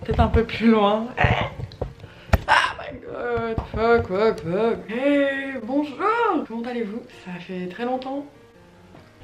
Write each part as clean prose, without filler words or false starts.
peut-être un peu plus loin. Ah my god, fuck. Hey, bonjour. Comment allez-vous? Ça fait très longtemps.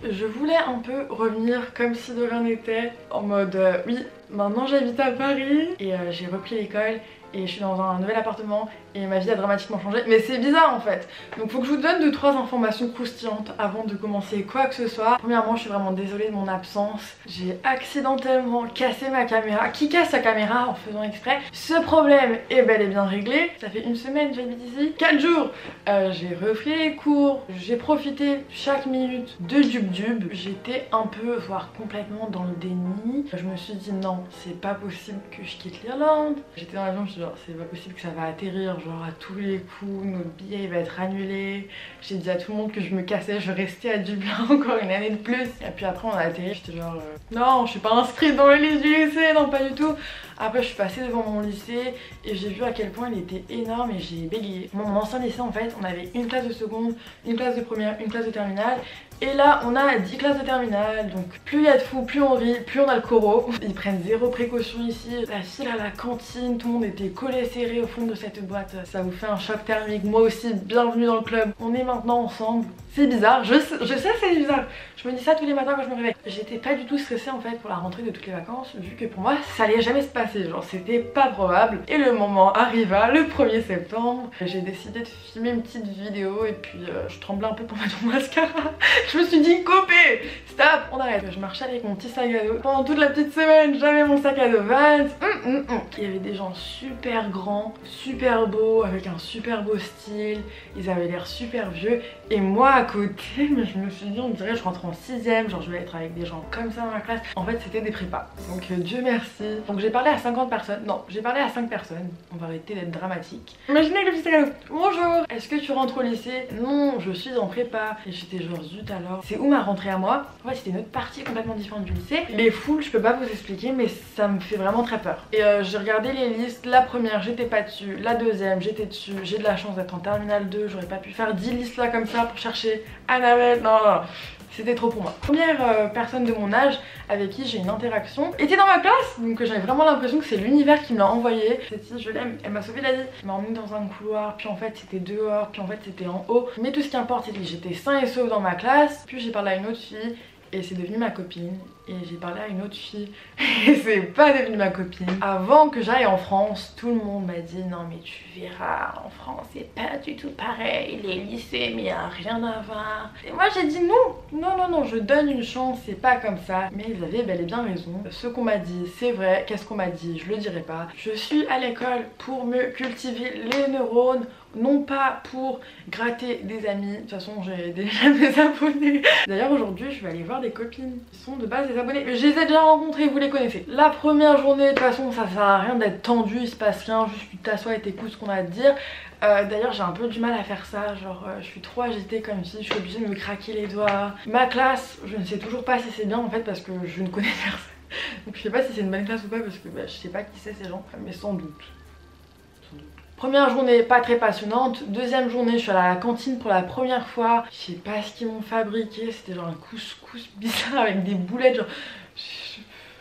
Je voulais un peu revenir comme si de rien n'était, en mode oui, maintenant j'habite à Paris et j'ai repris l'école et je suis dans un nouvel appartement et ma vie a dramatiquement changé, mais c'est bizarre en fait. Donc faut que je vous donne 2-3 informations croustillantes avant de commencer quoi que ce soit. Premièrement, je suis vraiment désolée de mon absence. J'ai accidentellement cassé ma caméra. Qui casse sa caméra en faisant exprès? Ce problème est bel et bien réglé. Ça fait une semaine que j'habite ici, 4 jours. J'ai repris les cours, j'ai profité chaque minute de Dub. J'étais un peu, voire complètement dans le déni. Je me suis dit non, c'est pas possible que je quitte l'Irlande. J'étais dans l'avion, je me suis dit genre c'est pas possible que ça va atterrir, genre à tous les coups, notre billet il va être annulé. J'ai dit à tout le monde que je me cassais, je restais à Dublin encore une année de plus. Et puis après on a atterri, j'étais genre non, je suis pas inscrite dans le lycée, non pas du tout. Après je suis passée devant mon lycée et j'ai vu à quel point il était énorme et j'ai bégayé. Mon ancien lycée en fait, on avait une classe de seconde, une classe de première, une classe de terminale. Et là on a 10 classes de terminale, donc plus il y a de fous, plus on rit, plus on a le corot. Ils prennent zéro précaution ici. La file à la cantine, tout le monde était collé serré au fond de cette boîte. Ça vous fait un choc thermique, moi aussi, bienvenue dans le club. On est maintenant ensemble. C'est bizarre, je sais c'est bizarre. Je me dis ça tous les matins quand je me réveille. J'étais pas du tout stressée en fait pour la rentrée de toutes les vacances, vu que pour moi ça allait jamais se passer, genre c'était pas probable. Et le moment arriva, le 1er septembre. J'ai décidé de filmer une petite vidéo et puis je tremblais un peu pour mettre mon mascara. Je me suis dit coupé, stop, on arrête. Je marchais avec mon petit sac à dos. Pendant toute la petite semaine, j'avais mon sac à dos Vans. Il y avait des gens super grands, super beaux, avec un super beau style. Ils avaient l'air super vieux. Et moi à côté, mais je me suis dit on dirait je rentre en 6ème, genre je vais être avec des gens comme ça dans ma classe. En fait c'était des prépas, donc Dieu merci. Donc j'ai parlé à 50 personnes, non j'ai parlé à 5 personnes. On va arrêter d'être dramatique. Imaginez le petit sac à dos. Bonjour, est-ce que tu rentres au lycée? Non, je suis en prépa. Et j'étais genre zut alors. C'est où ma rentrée à moi? En fait c'était une autre partie complètement différente du lycée. Les foules je peux pas vous expliquer mais ça me fait vraiment très peur. Et j'ai regardé les listes, la première j'étais pas dessus, la deuxième j'étais dessus. J'ai de la chance d'être en terminale 2, j'aurais pas pu faire 10 listes là comme ça pour chercher Annabelle, non. C'était trop pour moi. Première personne de mon âge avec qui j'ai une interaction était dans ma classe, donc j'avais vraiment l'impression que c'est l'univers qui me l'a envoyé. Cette fille, je l'aime, elle m'a sauvé la vie. Elle m'a emmenée dans un couloir, puis en fait c'était dehors, puis en fait c'était en haut. Mais tout ce qui importe c'est que j'étais sain et sauf dans ma classe. Puis j'ai parlé à une autre fille et c'est devenu ma copine. Et j'ai parlé à une autre fille et c'est pas devenu ma copine. Avant que j'aille en France, tout le monde m'a dit non mais tu verras, en France c'est pas du tout pareil, les lycées mais y a rien à voir. Et moi j'ai dit non, je donne une chance, c'est pas comme ça. Mais ils avaient bel et bien raison. Ce qu'on m'a dit c'est vrai, qu'est-ce qu'on m'a dit je le dirai pas. Je suis à l'école pour me cultiver les neurones, non pas pour gratter des amis. De toute façon j'ai déjà des abonnés. D'ailleurs aujourd'hui je vais aller voir des copines qui sont de base des abonnés. Je les ai déjà rencontrés, vous les connaissez. La première journée, de toute façon ça sert à rien d'être tendu, il se passe rien, juste tu t'assois et t'écoutes ce qu'on a à te dire. D'ailleurs j'ai un peu du mal à faire ça, genre je suis trop agitée comme si je suis obligée de me craquer les doigts. Ma classe, je ne sais toujours pas si c'est bien en fait parce que je ne connais personne. Donc je sais pas si c'est une bonne classe ou pas parce que je sais pas qui c'est ces gens, mais sans doute. Première journée pas très passionnante, deuxième journée je suis allée à la cantine pour la première fois. Je sais pas ce qu'ils m'ont fabriqué, c'était genre un couscous bizarre avec des boulettes genre...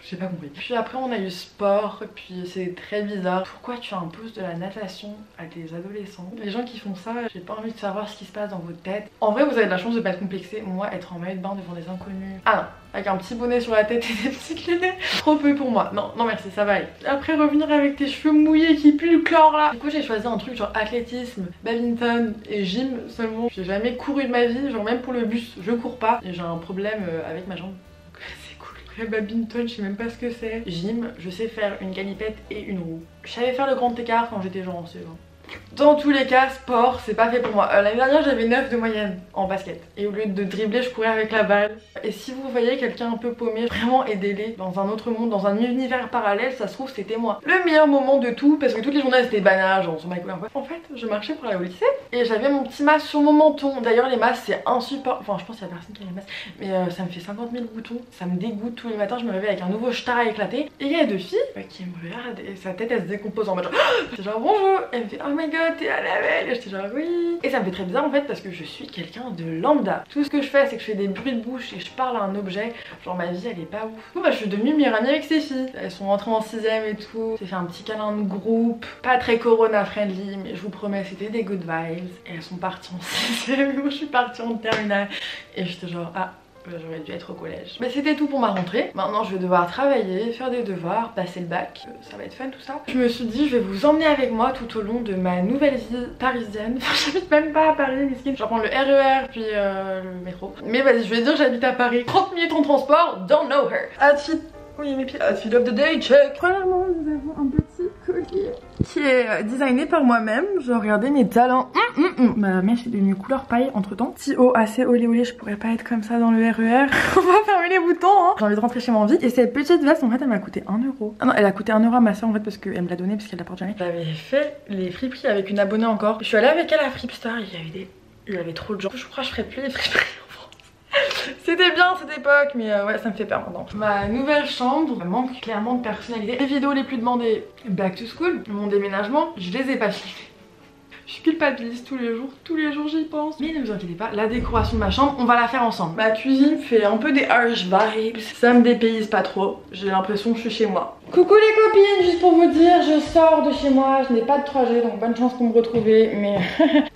J'ai pas compris. Puis après on a eu sport, puis c'est très bizarre. Pourquoi tu imposes de la natation à des adolescents? Les gens qui font ça, j'ai pas envie de savoir ce qui se passe dans votre tête. En vrai vous avez de la chance de pas être complexé. Moi être en maillot de bain devant des inconnus... Ah non, avec un petit bonnet sur la tête et des petites lunettes, trop peu pour moi. Non merci, ça va aller. Après revenir avec tes cheveux mouillés qui puent le chlore là. Du coup j'ai choisi un truc genre athlétisme, badminton et gym seulement. J'ai jamais couru de ma vie, genre même pour le bus je cours pas. Et j'ai un problème avec ma jambe. Badminton, je sais même pas ce que c'est. Gym, je sais faire une galipette et une roue. Je savais faire le grand écart quand j'étais genre en CE1. Dans tous les cas, sport, c'est pas fait pour moi. L'année dernière, j'avais 9 de moyenne en basket. Et au lieu de dribbler, je courais avec la balle. Et si vous voyez quelqu'un un peu paumé, vraiment aidez-les dans un autre monde, dans un univers parallèle, ça se trouve c'était moi. Le meilleur moment de tout, parce que toutes les journées c'était banal, genre sur ma couille. En fait, je marchais pour aller au lycée et j'avais mon petit masque sur mon menton. D'ailleurs, les masques c'est insupportable. Enfin, je pense qu'il y a personne qui a les masques, mais ça me fait 50 000 boutons. Ça me dégoûte tous les matins. Je me réveille avec un nouveau star éclaté. Et il y a deux filles qui me regardent et sa tête elle se décompose en mode genre, c'est genre bonjour. Elle me fait ah my god, t'es Annabelle. Et j'étais genre oui. Et ça me fait très bizarre en fait parce que je suis quelqu'un de lambda. Tout ce que je fais c'est que je fais des bruits de bouche et je parle à un objet. Genre ma vie elle est pas ouf. Du coup, bah, je suis devenue meilleure amie avec ces filles. Elles sont rentrées en 6ème et tout. J'ai fait un petit câlin de groupe. Pas très corona friendly mais je vous promets c'était des good vibes. Et elles sont parties en 6ème et moi je suis partie en terminale. Et j'étais genre ah. J'aurais dû être au collège. Mais c'était tout pour ma rentrée. Maintenant je vais devoir travailler, faire des devoirs, passer le bac. Ça va être fun tout ça. Je me suis dit je vais vous emmener avec moi tout au long de ma nouvelle vie parisienne. Enfin j'habite même pas à Paris, miskin. Je vais prendre le RER puis le métro. Mais vas-y je vais dire j'habite à Paris. 30 minutes en transport, don't know her. Outfit. Oui mes pieds. Outfit of the day, check. Premièrement nous avons un petit collier qui est designé par moi-même. Je regardais mes talents. Ma mèche est devenue couleur paille entre temps. Petit haut assez olé olé, je pourrais pas être comme ça dans le RER. On va fermer les boutons hein. J'ai envie de rentrer chez moi en vite. Et cette petite veste en fait elle m'a coûté 1 euro. Ah non elle a coûté 1 euro à ma soeur en fait parce qu'elle me l'a donnée parce qu'elle la porte jamais. J'avais fait les friperies avec une abonnée encore. Je suis allée avec elle à Fripstar, il y avait trop de gens. Je crois que je ferais plus les friperies. C'était bien cette époque mais ouais ça me fait peur maintenant. Ma nouvelle chambre manque clairement de personnalité. Les vidéos les plus demandées back to school, mon déménagement, je les ai pas filmées. Je culpabilise tous les jours j'y pense. Mais ne vous inquiétez pas, la décoration de ma chambre, on va la faire ensemble. Ma cuisine fait un peu des harsh vibes. Ça me dépayse pas trop, j'ai l'impression que je suis chez moi. Coucou les copines, juste pour vous dire, je sors de chez moi, je n'ai pas de trajet donc bonne chance pour me retrouver. Mais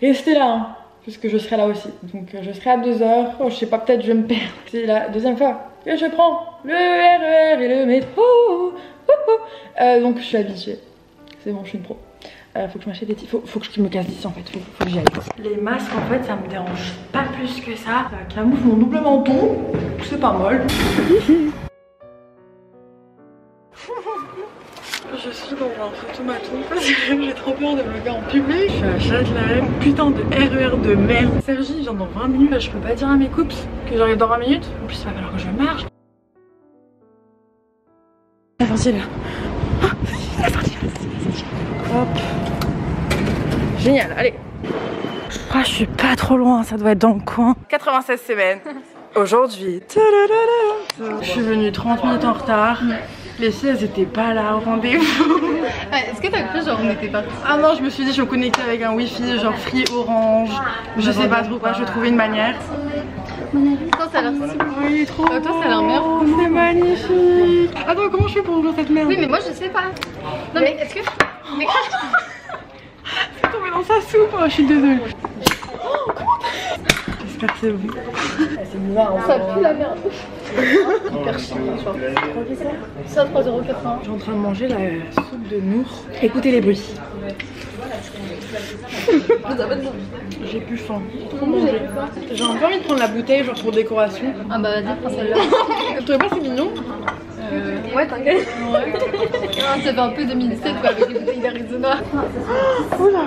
restez là hein. Puisque je serai là aussi. Donc je serai à 2h. Oh je sais pas, peut-être je vais me perdre. C'est la deuxième fois que je prends le RER et le métro. Donc je suis habituée. C'est bon, je suis une pro. Faut que je m'achète des petits. Faut que je me casse d'ici en fait. Faut que j'y aille. Les masques en fait ça me dérange pas plus que ça. Ça camoufle mon double menton. C'est pas mal. Je suis dans un photomaton parce que j'ai trop peur de vlogger en public. Je suis à Châtelet, putain de RER de merde. Sergi vient dans 20 minutes, je peux pas dire à mes coops que j'arrive dans 20 minutes. En plus il va falloir que je marche. La sortie est là. La sortie est là. Hop. Génial, allez. Je crois que je suis pas trop loin, ça doit être dans le coin. 96 semaines. Aujourd'hui. Je suis venue 30 minutes en retard. Les filles elles étaient pas là au rendez-vous. Est-ce que t'as cru genre on était partis? Ah non je me suis dit je me connectais avec un wifi genre Free Orange. Je sais pas trop quoi, je vais trouver une manière. Toi ça a l'air super. Oui trop. Toi ça a l'air meilleur. C'est magnifique. Attends comment je fais pour ouvrir cette merde? Oui mais moi je sais pas. Non mais est-ce que... Mais... C'est tombé dans sa soupe, oh, je suis désolée. J'espère que c'est bon. C'est bizarre. Ça pue la merde. Hyper chiant. C'est à 3,80 €. Je suis en train de manger la soupe de Nour. Écoutez les bruits. J'ai plus faim. Trop manger. J'ai un peu envie de prendre la bouteille genre pour décoration. Ah bah vas-y prends celle-là. Je trouvais pas c'est mignon. Ouais t'inquiète. Ça fait un peu 2017 quoi avec les bouteilles d'Arizona. Oula.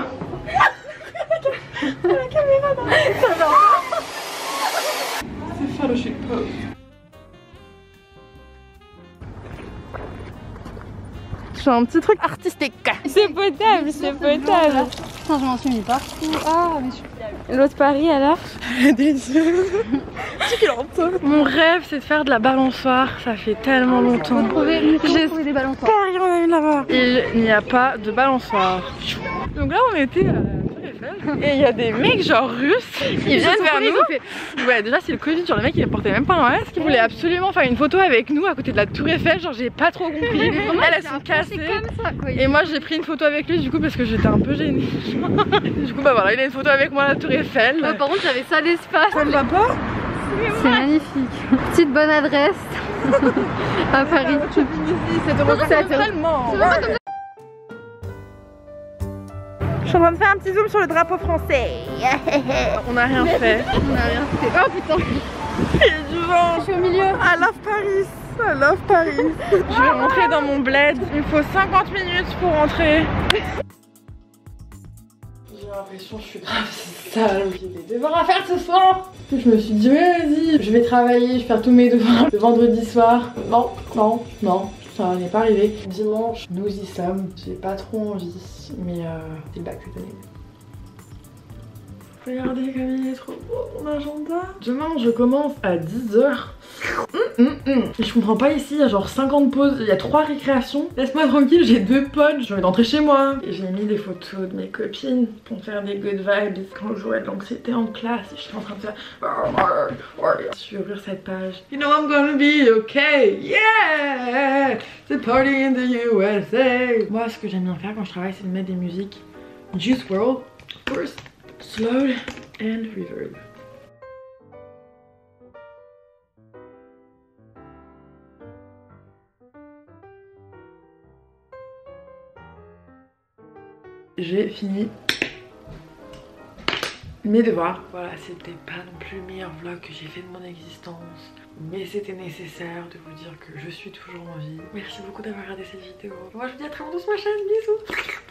La caméra là. C'est fellowship pose. Je fais un petit truc artistique. C'est potable, c'est potable. Putain je m'en suis mis partout. Ah mais je suis... L'autre Paris alors? Des yeux. Mon rêve c'est de faire de la balançoire. Ça fait tellement longtemps. J'ai trouvé des balançoires. Rien là-bas. Il n'y a pas de balançoire. Donc là on était et il y a des mecs genre russes, ils viennent vers nous. Ouais déjà c'est le Covid, genre le mec il portait même pas un masque. Il voulait absolument faire une photo avec nous à côté de la tour Eiffel, genre j'ai pas trop compris. Elles sont cassées et moi j'ai pris une photo avec lui du coup parce que j'étais un peu gênée. Du coup bah voilà il a une photo avec moi à la tour Eiffel. Ouais, par contre j'avais ça l'espace. Ça ne va pas? C'est magnifique. Petite bonne adresse à Paris. C'est tellement. Je suis en train de faire un petit zoom sur le drapeau français. On n'a rien fait. On a rien fait. Oh putain. Il y a du vent. Je suis au milieu. I love Paris. I love Paris. Je vais rentrer dans mon bled. Il me faut 50 minutes pour rentrer. J'ai l'impression que je suis grave sale. J'ai des devoirs à faire ce soir. Je me suis dit mais vas-y, je vais travailler, je vais faire tous mes devoirs le vendredi soir. Non, non, non. Ça n'est pas arrivé. Dimanche, nous y sommes. J'ai pas trop envie, mais c'est le bac cette année. Regardez comme il est trop beau mon agenda. Demain je commence à 10 h. Et je comprends pas ici, il y a genre 50 pauses, il y a 3 récréations. Laisse-moi tranquille, j'ai 2 potes, je vais rentrer chez moi. Et j'ai mis des photos de mes copines pour faire des good vibes quand je jouais de l'anxiété en classe. Et je suis en train de faire... Je vais ouvrir cette page. You know I'm gonna be okay, yeah! C'est party in the USA. Moi ce que j'aime bien faire quand je travaille c'est de mettre des musiques Juice WRLD, of course, slowed and reverb. J'ai fini mes devoirs. Voilà, c'était pas non plus le meilleur vlog que j'ai fait de mon existence, mais c'était nécessaire de vous dire que je suis toujours en vie. Merci beaucoup d'avoir regardé cette vidéo. Moi je vous dis à très bientôt sur ma chaîne, bisous.